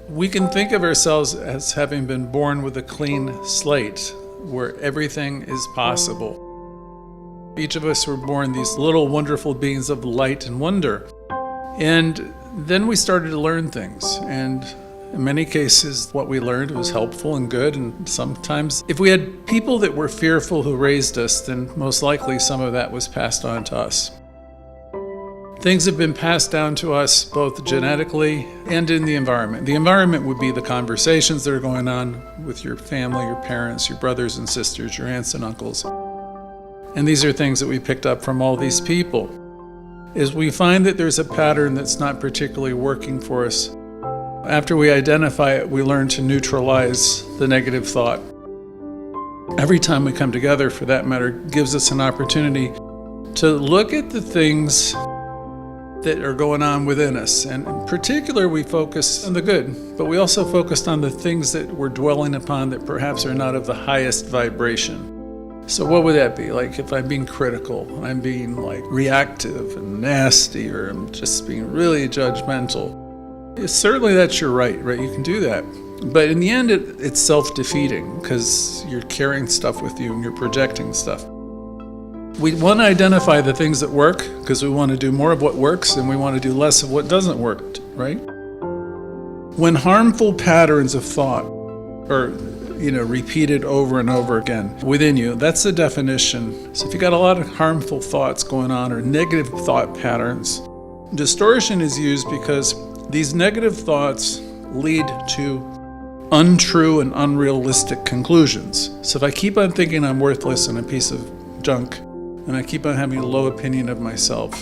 We can think of ourselves as having been born with a clean slate where everything is possible. Each of us were born these little wonderful beings of light and wonder. And then we started to learn things. And in many cases, what we learned was helpful and good. And sometimes, if we had people that were fearful who raised us, then most likely some of that was passed on to us. Things have been passed down to us both genetically and in the environment. The environment would be the conversations that are going on with your family, your parents, your brothers and sisters, your aunts and uncles. And these are things that we picked up from all these people. Is we find that there's a pattern that's not particularly working for us. After we identify it, we learn to neutralize the negative thought. Every time we come together, for that matter, gives us an opportunity to look at the things that are going on within us. And in particular, we focus on the good, but we also focused on the things that we're dwelling upon that perhaps are not of the highest vibration. So what would that be? Like if I'm being critical, I'm being like reactive and nasty, or I'm just being really judgmental. Certainly that's your right? You can do that. But in the end, it's self-defeating because you're carrying stuff with you and you're projecting stuff. We want to identify the things that work because we want to do more of what works and we want to do less of what doesn't work, right? When harmful patterns of thought are repeated over and over again within you, that's the definition. So if you got a lot of harmful thoughts going on or negative thought patterns, distortion is used because these negative thoughts lead to untrue and unrealistic conclusions. So if I keep on thinking I'm worthless and a piece of junk, and I keep on having a low opinion of myself,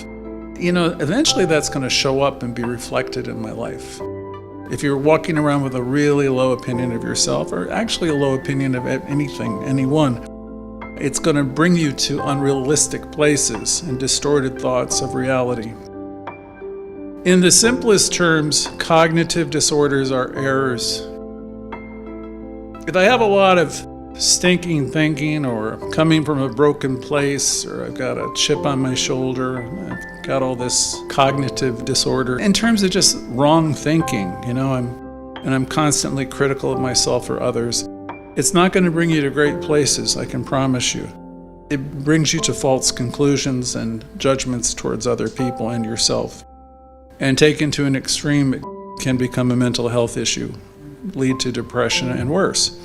eventually that's going to show up and be reflected in my life. If you're walking around with a really low opinion of yourself, or actually a low opinion of anything, anyone, it's going to bring you to unrealistic places and distorted thoughts of reality. In the simplest terms, cognitive disorders are errors. If I have a lot of stinking thinking, or coming from a broken place, or I've got a chip on my shoulder, I've got all this cognitive disorder in terms of just wrong thinking, I'm constantly critical of myself or others. It's not going to bring you to great places, I can promise you. It brings you to false conclusions and judgments towards other people and yourself. And taken to an extreme, it can become a mental health issue, lead to depression and worse.